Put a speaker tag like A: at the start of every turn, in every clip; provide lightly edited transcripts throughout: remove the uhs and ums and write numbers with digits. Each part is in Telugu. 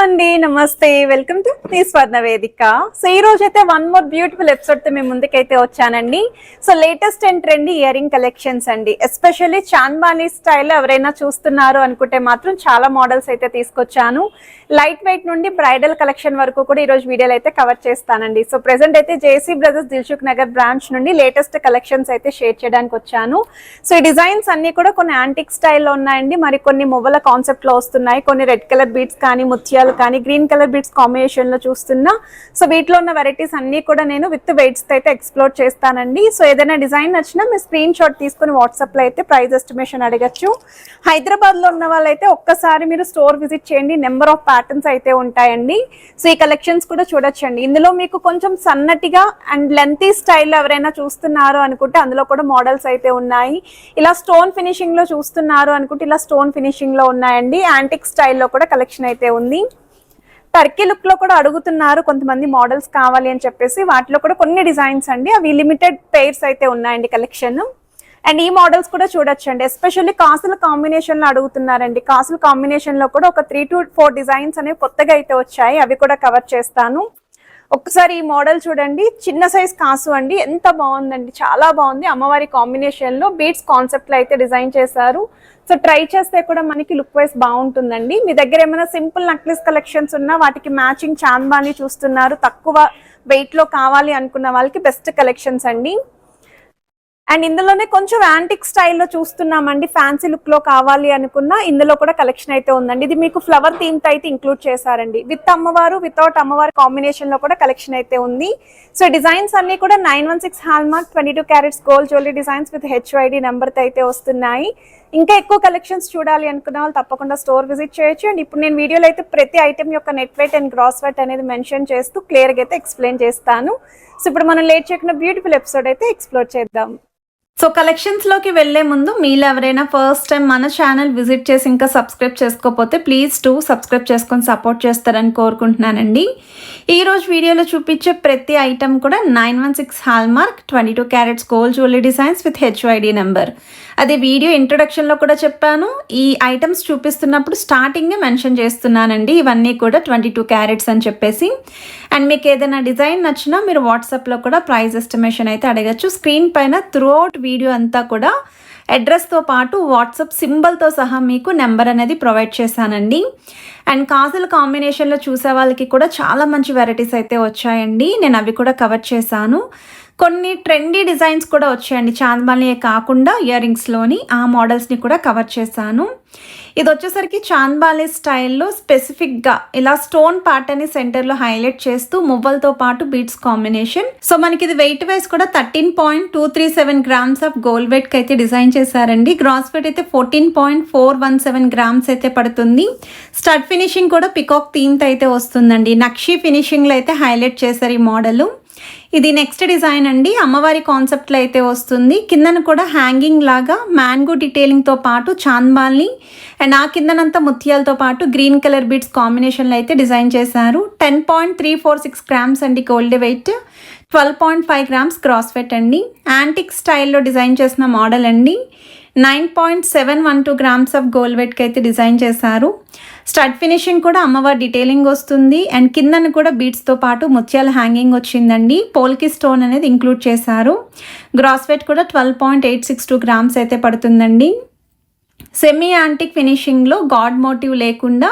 A: అండి నమస్తే వెల్కమ్ టు మీ స్వర్ణ వేదిక. సో ఈ రోజు అయితే వన్ మోర్ బ్యూటిఫుల్ ఎపిసోడ్ తో మేము ముందుకైతే వచ్చానండి. So latest and trendy ear ring collections అండి, ఎస్పెషల్లీ చాంద్బానీ స్టైల్ ఎవరైనా చూస్తున్నారు అనుకుంటే మాత్రం చాలా మోడల్స్ అయితే తీసుకొచ్చాను. లైట్ వెయిట్ నుండి బ్రైడల్ కలెక్షన్ వరకు కూడా ఈ రోజు వీడియోలో అయితే కవర్ చేస్తానండి. సో ప్రెసెంట్ అయితే JC brothers Dilsukh Nagar branch నుండి లేటెస్ట్ కలెక్షన్స్ అయితే షేర్ చేయడానికి వచ్చాను. సో ఈ డిజైన్స్ అన్ని కూడా కొన్ని యాంటిక్ స్టైల్లో ఉన్నాయండి, మరి కొన్ని మువ్వల కాన్సెప్ట్ లో వస్తున్నాయి, కొన్ని రెడ్ కలర్ బీడ్స్ కానీ ముత్యాలు కానీ గ్రీన్ కలర్ బీడ్స్ కాంబినేషన్ లో చూస్తున్నా. సో వీటిలో ఉన్న వెరైటీస్ అన్ని కూడా నేను విత్ వెయిట్స్ అయితే ఎక్స్ప్లోర్ చేస్తానండి. సో ఏదైనా డిజైన్ నచ్చినా మీరు స్క్రీన్ షాట్ తీసుకుని వాట్సాప్ లో అయితే ప్రైస్ ఎస్టిమేషన్ అడగచ్చు. హైదరాబాద్ లో ఉన్న వాళ్ళైతే ఒక్కసారి మీరు స్టోర్ విజిట్ చేయండి, నెంబర్ ఆఫ్ ప్యాటర్న్స్ అయితే ఉంటాయండి. సో ఈ కలెక్షన్స్ కూడా చూడొచ్చండి. ఇందులో మీకు కొంచెం సన్నటిగా అండ్ లెంతీ స్టైల్ ఎవరైనా చూస్తున్నారు అనుకుంటే అందులో కూడా మోడల్స్ అయితే ఉన్నాయి. ఇలా స్టోన్ ఫినిషింగ్ లో చూస్తున్నారు అనుకుంటే ఇలా స్టోన్ ఫినిషింగ్ లో ఉన్నాయండి. యాంటిక్ స్టైల్లో కూడా కలెక్షన్ అయితే ఉంది. టర్కీ లుక్ లో కూడా అడుగుతున్నారు కొంతమంది మోడల్స్ కావాలి అని చెప్పేసి, వాటిలో కూడా కొన్ని డిజైన్స్ అండి, అవి లిమిటెడ్ పేర్స్ అయితే ఉన్నాయండి కలెక్షన్. అండ్ ఈ మోడల్స్ కూడా చూడొచ్చండి, ఎస్పెషల్లీ కాసుల కాంబినేషన్ లో అడుగుతున్నారండి. కాసుల కాంబినేషన్ లో కూడా ఒక 3 to 4 డిజైన్స్ అనేవి కొత్తగా అయితే వచ్చాయి, అవి కూడా కవర్ చేస్తాను. ఒక్కసారి ఈ మోడల్ చూడండి, చిన్న సైజ్ కాసు అండి, ఎంత బాగుందండి, చాలా బాగుంది. అమ్మవారి కాంబినేషన్ లో బీడ్స్ కాన్సెప్ట్ లో అయితే డిజైన్ చేశారు. సో ట్రై చేస్తే కూడా మనకి లుక్ వైజ్ బాగుంటుందండి. మీ దగ్గర ఏమైనా సింపుల్ నక్లెస్ కలెక్షన్స్ ఉన్నా వాటికి మ్యాచింగ్ చాంద్బానీ చూస్తున్నారు, తక్కువ వెయిట్ లో కావాలి అనుకున్న వాళ్ళకి బెస్ట్ కలెక్షన్స్ అండి. అండ్ ఇందులోనే కొంచెం యాంటిక్ స్టైల్లో చూస్తున్నామండి, ఫ్యాన్సీ లుక్ లో కావాలి అనుకున్నా ఇందులో కూడా కలెక్షన్ అయితే ఉందండి. ఇది మీకు ఫ్లవర్ థీమ్ తో అయితే ఇంక్లూడ్ చేశారండి, విత్ అమ్మవారు వితౌట్ అమ్మవారి కాంబినేషన్ లో కూడా కలెక్షన్ అయితే ఉంది. సో డిజైన్స్ అన్ని కూడా 916 hall mark 22 carats gold jewellery designs with HYD number తో అయితే వస్తున్నాయి. ఇంకా ఎక్కువ కలెక్షన్స్ చూడాలి అనుకున్న వాళ్ళు తప్పకుండా స్టోర్ విజిట్ చేయొచ్చు. అండ్ ఇప్పుడు నేను వీడియోలో అయితే ప్రతి ఐటమ్ యొక్క net weight and gross weight అనేది మెన్షన్ చేస్తూ క్లియర్గా అయితే ఎక్స్ప్లెయిన్ చేస్తాను. సో ఇప్పుడు మనం లేట్ చేయకుండా బ్యూటిఫుల్ ఎపిసోడ్ అయితే ఎక్స్ప్లోర్ చేద్దాం. సో కలెక్షన్స్లోకి వెళ్లే ముందు మీలో ఎవరైనా ఫస్ట్ టైం మన ఛానల్ విజిట్ చేసి ఇంకా సబ్స్క్రైబ్ చేసుకోకపోతే ప్లీజ్ సబ్స్క్రైబ్ చేసుకొని సపోర్ట్ చేస్తారని కోరుకుంటున్నానండి. ఈరోజు వీడియోలో చూపించే ప్రతి ఐటమ్ కూడా 916 hall mark 22 carats gold jewellery designs with HYD number. అదే వీడియో ఇంట్రొడక్షన్లో కూడా చెప్పాను, ఈ ఐటమ్స్ చూపిస్తున్నప్పుడు స్టార్టింగే మెన్షన్ చేస్తున్నానండి, ఇవన్నీ కూడా 22 క్యారెట్స్ అని చెప్పేసి. అండ్ మీకు ఏదైనా డిజైన్ నచ్చినా మీరు వాట్సాప్లో కూడా ప్రైస్ ఎస్టిమేషన్ అయితే అడగచ్చు. స్క్రీన్ పైన త్రూఅవుట్ వీడియో అంతా కూడా అడ్రస్తో పాటు వాట్సాప్ సింబల్తో సహా మీకు నెంబర్ అనేది ప్రొవైడ్ చేశానండి. అండ్ కాజల్ కాంబినేషన్లో చూసే వాళ్ళకి కూడా చాలా మంచి వెరైటీస్ అయితే వచ్చాయండి, నేను అవి కూడా కవర్ చేశాను. కొన్ని ట్రెండీ డిజైన్స్ కూడా వచ్చాయండి, చాంద్బానీయే కాకుండా ఇయర్ రింగ్స్లోని, ఆ మోడల్స్ని కూడా కవర్ చేశాను. ఇది వచ్చేసరికి చాంద్బానీ స్టైల్లో స్పెసిఫిక్గా ఇలా స్టోన్ ప్యాటర్న్ని సెంటర్లో హైలైట్ చేస్తూ మువ్వలతో పాటు బీడ్స్ కాంబినేషన్. సో మనకి ఇది వెయిట్ వైజ్ కూడా 13.237 గ్రామ్స్ ఆఫ్ గోల్డ్ వెయిట్కి అయితే డిజైన్ చేశారండి. గ్రాస్ వెయిట్ అయితే 14.417 గ్రామ్స్ అయితే పడుతుంది. స్టడ్ ఫినిషింగ్ కూడా పికాక్ థీమ్తో అయితే వస్తుందండి, నక్షి ఫినిషింగ్లో అయితే హైలైట్ చేశారు ఈ మోడల్. ఇది నెక్స్ట్ డిజైన్ అండి, అమ్మవారి కాన్సెప్ట్లో అయితే వస్తుంది. కిందన కూడా హ్యాంగింగ్ లాగా మ్యాంగో డీటెయిలింగ్తో పాటు చాంద్బానీ అండ్ ఆ కిందనంతా ముత్యాలతో పాటు గ్రీన్ కలర్ బీడ్స్ కాంబినేషన్లో అయితే డిజైన్ చేశారు. 10.346 గ్రామ్స్ అండి gold weight, 12.5 grams gross weight అండి. యాంటిక్ స్టైల్లో డిజైన్ చేసిన మోడల్ అండి. 9.712 గ్రామ్స్ ఆఫ్ గోల్డ్ వెయిట్కి అయితే డిజైన్ చేశారు. స్టడ్ ఫినిషింగ్ కూడా అమ్మవారి డీటెయిలింగ్ వస్తుంది. అండ్ కిందను కూడా బీడ్స్తో పాటు ముత్యాల హ్యాంగింగ్ వచ్చిందండి, పోల్కి స్టోన్ అనేది ఇంక్లూడ్ చేశారు. గ్రాస్ వెయిట్ కూడా 12.862 గ్రామ్స్ అయితే పడుతుందండి. సెమీ యాంటిక్ ఫినిషింగ్లో గాడ్ మోటివ్ లేకుండా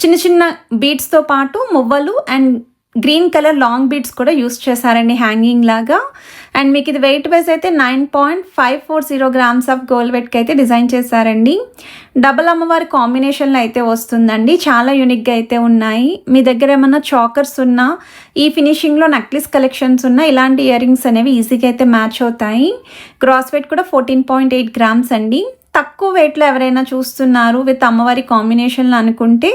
A: చిన్న చిన్న బీడ్స్తో పాటు మువ్వలు and green colour long beads కూడా యూస్ చేశారండి హ్యాంగింగ్ లాగా. అండ్ మీకు ఇది వెయిట్ వైజ్ అయితే 9.540 గ్రామ్స్ ఆఫ్ గోల్డ్ వెయిట్కి అయితే డిజైన్ చేశారండి. డబల్ అమ్మవారి కాంబినేషన్లో అయితే వస్తుందండి, చాలా యూనిక్గా అయితే ఉన్నాయి. మీ దగ్గర ఏమన్నా చాకర్స్ ఉన్నా, ఈ ఫినిషింగ్లో నక్లిస్ కలెక్షన్స్ ఉన్నా ఇలాంటి ఇయర్ రింగ్స్ అనేవి ఈజీగా అయితే మ్యాచ్ అవుతాయి. గ్రాస్ వెయిట్ కూడా 14.8 గ్రామ్స్ అండి. తక్కువ వెయిట్లో ఎవరైనా చూస్తున్నారు విత్ అమ్మవారి కాంబినేషన్లో అనుకుంటే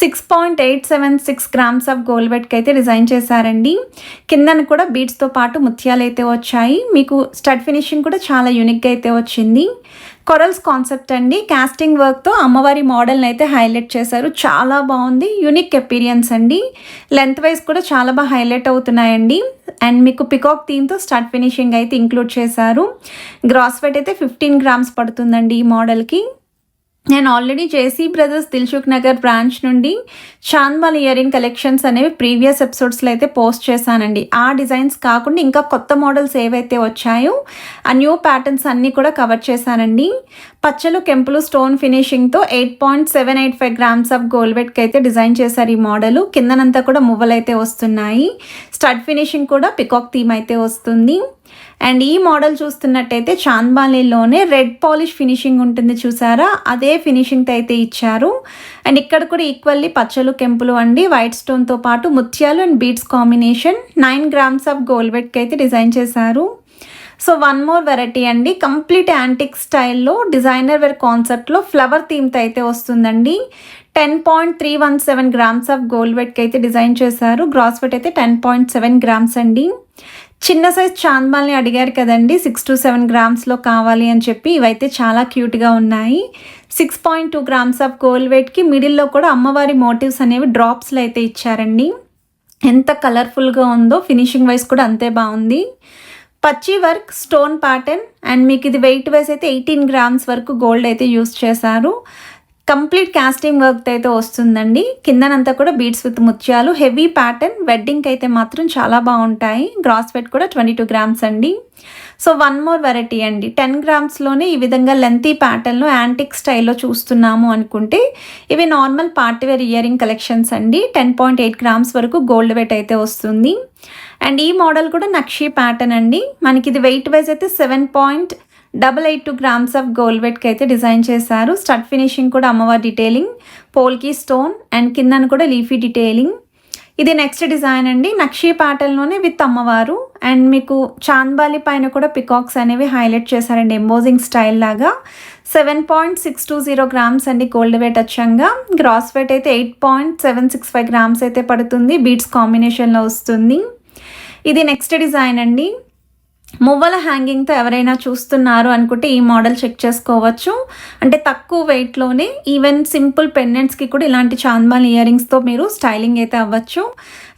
A: 6.876 గ్రామ్స్ ఆఫ్ గోల్డ్ వెయిట్కి అయితే డిజైన్ చేశారండి. కిందన కూడా బీడ్స్తో పాటు ముత్యాలు అయితే వచ్చాయి. మీకు స్టడ్ ఫినిషింగ్ కూడా చాలా యూనిక్గా అయితే వచ్చింది. కొరల్స్ కాన్సెప్ట్ అండి, కాస్టింగ్ వర్క్తో అమ్మవారి మోడల్ని అయితే హైలైట్ చేశారు, చాలా బాగుంది, యూనిక్ ఎపీరియన్స్ అండి. లెంత్ వైజ్ కూడా చాలా బాగా హైలైట్ అవుతున్నాయండి. అండ్ మీకు పికాక్ థీమ్తో స్టడ్ ఫినిషింగ్ అయితే ఇంక్లూడ్ చేశారు. గ్రాస్ వెయిట్ అయితే 15 గ్రామ్స్ పడుతుందండి ఈ మోడల్కి. నేను already JC brothers Dilsukh Nagar branch నుండి చాంద్బాలి ఇయర్ రింగ్ కలెక్షన్స్ అనేవి ప్రీవియస్ ఎపిసోడ్స్లో అయితే పోస్ట్ చేశానండి. ఆ డిజైన్స్ కాకుండా ఇంకా కొత్త మోడల్స్ ఏవైతే వచ్చాయో ఆ న్యూ ప్యాటర్న్స్ అన్నీ కూడా కవర్ చేశానండి. పచ్చలు కెంపులు స్టోన్ ఫినిషింగ్తో 8.785 గ్రామ్స్ ఆఫ్ గోల్డ్ వెట్కి అయితే డిజైన్ చేశారు ఈ మోడల్. కిందనంతా కూడా మువ్వలు అయితే వస్తున్నాయి. స్టడ్ ఫినిషింగ్ కూడా పికాక్ థీమ్ అయితే వస్తుంది. అండ్ ఈ మోడల్ చూస్తున్నట్టయితే చాంద్బాలిలోనే రెడ్ పాలిష్ ఫినిషింగ్ ఉంటుంది చూసారా, అదే ఫినిషింగ్తో అయితే ఇచ్చారు. అండ్ ఇక్కడ కూడా ఈక్వల్లీ పచ్చలు కెంపులు అండి వైట్ స్టోన్తో పాటు ముత్యాలు and beads combination 9 grams of gold వెట్కి అయితే డిజైన్ చేశారు. సో వన్ మోర్ వెరైటీ అండి, కంప్లీట్ యాంటిక్ స్టైల్లో డిజైనర్ వేర్ కాన్సెప్ట్లో ఫ్లవర్ థీమ్తో అయితే వస్తుందండి. 10.317 గ్రామ్స్ ఆఫ్ గోల్డ్ వెట్కి అయితే డిజైన్ చేశారు. గ్రాస్ వెట్ అయితే 10.7 గ్రామ్స్ అండి. చిన్న సైజ్ చాంద్బాల్ని అడిగారు కదండి 6 to 7 గ్రామ్స్లో కావాలి అని చెప్పి. ఇవైతే చాలా క్యూట్గా ఉన్నాయి. 6.2 గ్రామ్స్ ఆఫ్ గోల్డ్ వెట్కి మిడిల్లో కూడా అమ్మవారి మోటివ్స్ అనేవి డ్రాప్స్లో అయితే ఇచ్చారండి. ఎంత కలర్ఫుల్గా ఉందో, ఫినిషింగ్ వైజ్ కూడా అంతే బాగుంది. పచ్చి వర్క్ స్టోన్ ప్యాటర్న్ అండ్ మీకు ఇది వెయిట్ వైజ్ అయితే 18 గ్రామ్స్ వరకు గోల్డ్ అయితే యూస్ చేశారు. కంప్లీట్ కాస్టింగ్ వర్క్ అయితే వస్తుందండి. కిందనంతా కూడా బీడ్స్ విత్ ముత్యాలు, హెవీ ప్యాటర్న్. వెడ్డింగ్కి అయితే మాత్రం చాలా బాగుంటాయి. గ్రాస్ వెట్ కూడా 22 గ్రామ్స్ అండి. సో వన్ మోర్ వెరైటీ అండి, 10 గ్రామ్స్లోనే ఈ విధంగా లెంతీ ప్యాటర్న్లో యాంటిక్ స్టైల్లో చూస్తున్నాము అనుకుంటే ఇవి normal party wear ear ring collections అండి. 10.8 గ్రామ్స్ వరకు గోల్డ్ వెట్ అయితే వస్తుంది. అండ్ ఈ మోడల్ కూడా నక్షీ ప్యాటర్న్ అండి. మనకి ఇది వెయిట్ వైజ్ అయితే 7.882 గ్రామ్స్ ఆఫ్ గోల్డ్ వెట్కి అయితే డిజైన్ చేశారు. స్టడ్ ఫినిషింగ్ కూడా అమ్మవారి డీటెయిలింగ్, పోల్కీ స్టోన్ అండ్ కిందను కూడా లీఫీ డీటెయిలింగ్. ఇది నెక్స్ట్ డిజైన్ అండి, నక్షీ ప్యాటర్న్లోనే విత్ అమ్మవారు. అండ్ మీకు చాంద్బాలి పైన కూడా పికాక్స్ అనేవి హైలైట్ చేశారండి ఎంబోజింగ్ స్టైల్ లాగా. 7.620 గ్రామ్స్ అండి గోల్డ్ వెయిట్ వచ్చంగా. గ్రాస్ వెయిట్ అయితే 8.765 గ్రామ్స్ అయితే పడుతుంది. బీడ్స్ కాంబినేషన్లో వస్తుంది. ఇది నెక్స్ట్ డిజైన్ అండి. మువ్వల హ్యాంగింగ్తో ఎవరైనా చూస్తున్నారు అనుకుంటే ఈ మోడల్ చెక్ చేసుకోవచ్చు. అంటే తక్కువ వెయిట్లోనే ఈవెన్ సింపుల్ పెండెంట్స్కి కూడా ఇలాంటి చాంద్బాలి ఇయర్ రింగ్స్తో మీరు స్టైలింగ్ అయితే అవ్వచ్చు.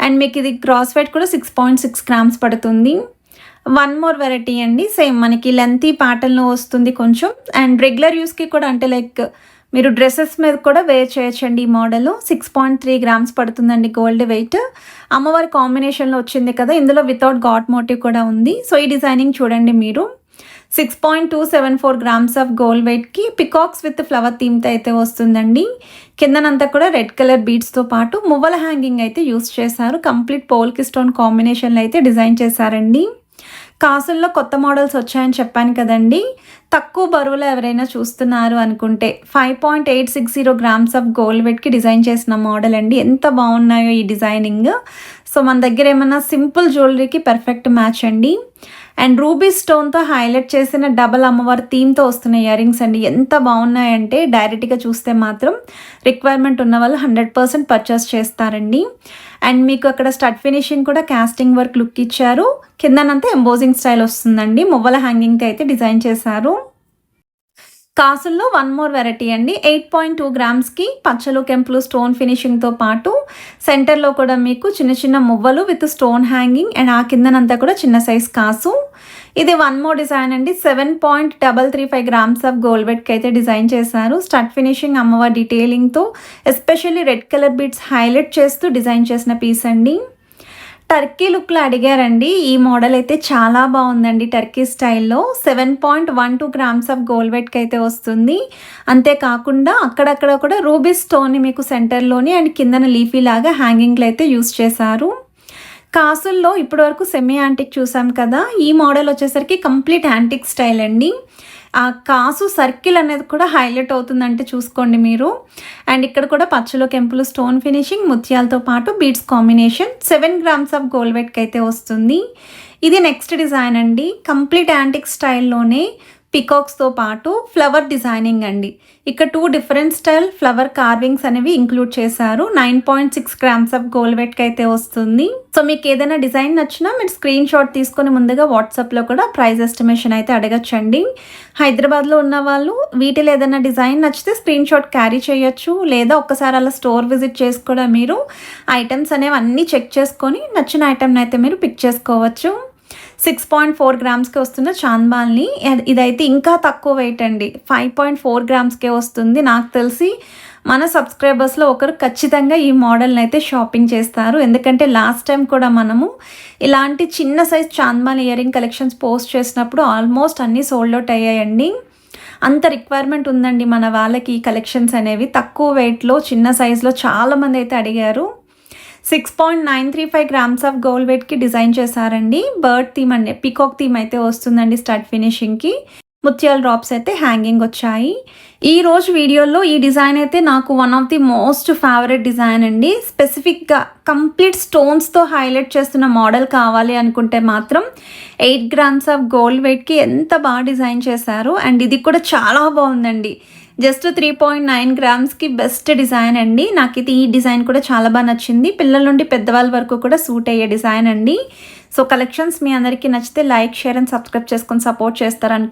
A: అండ్ మీకు ఇది గ్రాస్ వెయిట్ కూడా 6.6 గ్రామ్స్ పడుతుంది. వన్ మోర్ వెరైటీ అండి, సేమ్ మనకి లెంతీ ప్యాటర్న్లో వస్తుంది కొంచెం. అండ్ రెగ్యులర్ యూస్కి కూడా అంటే లైక్ మీరు డ్రెస్సెస్ మీద కూడా వేర్ చేయొచ్చండి. ఈ మోడల్ 6.3 గ్రామ్స్ పడుతుందండి గోల్డ్ వెయిట్. అమ్మవారి కాంబినేషన్లో వచ్చింది కదా, ఇందులో వితౌట్ గాట్ మోటివ్ కూడా ఉంది. సో ఈ డిజైనింగ్ చూడండి మీరు. 6.274 గ్రామ్స్ ఆఫ్ గోల్డ్ వెయిట్కి పికాక్స్ విత్ ఫ్లవర్ థీమ్తో అయితే వస్తుందండి. కిందనంతా కూడా రెడ్ కలర్ బీడ్స్తో పాటు మువ్వల హ్యాంగింగ్ అయితే యూస్ చేశారు. కంప్లీట్ పోల్కి స్టోన్ కాంబినేషన్లో అయితే డిజైన్ చేశారండి. కాసుల్లో కొత్త మోడల్స్ వచ్చాయని చెప్పాను కదండి. తక్కువ బరువులో ఎవరైనా చూస్తున్నారు అనుకుంటే 5.860 గ్రామ్స్ ఆఫ్ గోల్డ్ వెట్కి డిజైన్ చేసిన మోడల్ అండి. ఎంత బాగున్నాయో ఈ డిజైనింగ్. సో మన దగ్గర ఏమన్నా సింపుల్ జ్యువెలరీకి పర్ఫెక్ట్ మ్యాచ్ అండి. అండ్ రూబీ స్టోన్తో హైలైట్ చేసిన డబల్ అమ్మవారి థీమ్తో వస్తున్న ఇయర్ రింగ్స్ అండి. ఎంత బాగున్నాయంటే డైరెక్ట్గా చూస్తే మాత్రం రిక్వైర్మెంట్ ఉన్న వాళ్ళు 100% పర్చేస్ చేస్తారండి. అండ్ మీకు అక్కడ స్టడ్ ఫినిషింగ్ కూడా కాస్టింగ్ వర్క్ లుక్ ఇచ్చారు. కిందనంతా ఎంబోజింగ్ స్టైల్ వస్తుందండి. మువ్వల హ్యాంగింగ్కి అయితే డిజైన్ చేశారు. కాసుల్లో వన్ మోర్ వెరైటీ అండి. 8.2 గ్రామ్స్కి పచ్చలు కెంపులు స్టోన్ ఫినిషింగ్తో పాటు సెంటర్లో కూడా మీకు చిన్న చిన్న మువ్వలు విత్ స్టోన్ హ్యాంగింగ్ అండ్ ఆ కిందనంతా కూడా చిన్న సైజ్ కాసు. ఇది వన్ మోర్ డిజైన్ అండి. 7.335 గ్రామ్స్ ఆఫ్ గోల్డ్ వెట్కి అయితే డిజైన్ చేశారు. స్టడ్ ఫినిషింగ్ అమ్మవారి డీటెయిలింగ్తో especially red colour beads highlight చేస్తూ డిజైన్ చేసిన పీస్ అండి. టర్కీ లుక్లో అడిగారండి. ఈ మోడల్ అయితే చాలా బాగుందండి. టర్కీ స్టైల్లో 7.12 గ్రామ్స్ ఆఫ్ గోల్డ్ వెట్కి అయితే వస్తుంది. అంతేకాకుండా అక్కడక్కడ కూడా రూబీ స్టోన్ని మీకు సెంటర్లోని అండ్ కిందన లీఫీ లాగా హ్యాంగింగ్లు అయితే యూస్ చేశారు. కాసుల్లో ఇప్పటివరకు సెమీ యాంటిక్ చూసాం కదా, ఈ మోడల్ వచ్చేసరికి కంప్లీట్ యాంటిక్ స్టైల్ అండి. ఆ కాసు సర్కిల్ అనేది కూడా హైలైట్ అవుతుందంటే చూసుకోండి మీరు. అండ్ ఇక్కడ కూడా పచ్చలో కెంపులు స్టోన్ ఫినిషింగ్ ముత్యాలతో పాటు beads combination 7 grams of gold వెట్కి అయితే వస్తుంది. ఇది నెక్స్ట్ డిజైన్ అండి. కంప్లీట్ యాంటిక్ స్టైల్లోనే పికాక్స్తో పాటు ఫ్లవర్ డిజైనింగ్ అండి. ఇక్కడ 2 డిఫరెంట్ స్టైల్ ఫ్లవర్ కార్వింగ్స్ అనేవి ఇంక్లూడ్ చేశారు. 9.6 గ్రామ్స్ ఆఫ్ గోల్డ్ వెట్కి అయితే వస్తుంది. సో మీకు ఏదైనా డిజైన్ నచ్చినా మీరు స్క్రీన్ షాట్ తీసుకొని ముందుగా వాట్సాప్లో కూడా ప్రైస్ ఎస్టిమేషన్ అయితే అడగచ్చండి. హైదరాబాద్లో ఉన్న వాళ్ళు వీటిలో ఏదైనా డిజైన్ నచ్చితే స్క్రీన్ షాట్ క్యారీ చేయొచ్చు, లేదా ఒక్కసారి అలా స్టోర్ విజిట్ చేసి కూడా మీరు ఐటమ్స్ అనేవి అన్నీ చెక్ చేసుకొని నచ్చిన ఐటమ్ని అయితే మీరు పిక్ చేసుకోవచ్చు. 6.4 గ్రామ్స్కి వస్తున్న చాంద్బాల్ని ఇదైతే ఇంకా తక్కువ వెయిట్ అండి. 5.4 గ్రామ్స్కే వస్తుంది. నాకు తెలిసి
B: మన సబ్స్క్రైబర్స్లో ఒకరు ఖచ్చితంగా ఈ మోడల్ని అయితే షాపింగ్ చేస్తారు. ఎందుకంటే లాస్ట్ టైం కూడా మనము ఇలాంటి చిన్న సైజ్ చాంద్మాల్ ఇయర్ రింగ్ కలెక్షన్స్ పోస్ట్ చేసినప్పుడు ఆల్మోస్ట్ అన్నీ సోల్డ్ అవుట్ అయ్యాయండి. అంత రిక్వైర్మెంట్ ఉందండి మన వాళ్ళకి ఈ కలెక్షన్స్ అనేవి. తక్కువ వెయిట్లో చిన్న సైజులో చాలామంది అయితే అడిగారు. 6.935 గ్రామ్స్ ఆఫ్ గోల్డ్ వెయిట్కి డిజైన్ చేశారండి. బర్డ్ థీమ్ అండి, పీకాక్ థీమ్ అయితే వస్తుందండి స్టడ్ ఫినిషింగ్కి. ముత్యాల డ్రాప్స్ అయితే హ్యాంగింగ్ వచ్చాయి. ఈ రోజు వీడియోలో ఈ డిజైన్ అయితే నాకు one of the most favourite design అండి. స్పెసిఫిక్గా కంప్లీట్ స్టోన్స్తో హైలైట్ చేస్తున్న మోడల్ కావాలి అనుకుంటే మాత్రం 8 గ్రామ్స్ ఆఫ్ గోల్డ్ వెయిట్కి ఎంత బాగా డిజైన్ చేశారు. అండ్ ఇది కూడా చాలా బాగుందండి. జస్ట్ 3.9 గ్రామ్స్కి బెస్ట్ డిజైన్ అండి. నాకైతే ఈ డిజైన్ కూడా చాలా బాగా నచ్చింది. పిల్లల నుండి పెద్దవాళ్ళ వరకు కూడా సూట్ అయ్యే డిజైన్ అండి. సో కలెక్షన్స్ మీ అందరికీ నచ్చితే లైక్, షేర్ అండ్ సబ్స్క్రైబ్ చేసుకొని సపోర్ట్ చేస్తారనుకుంటున్నాను.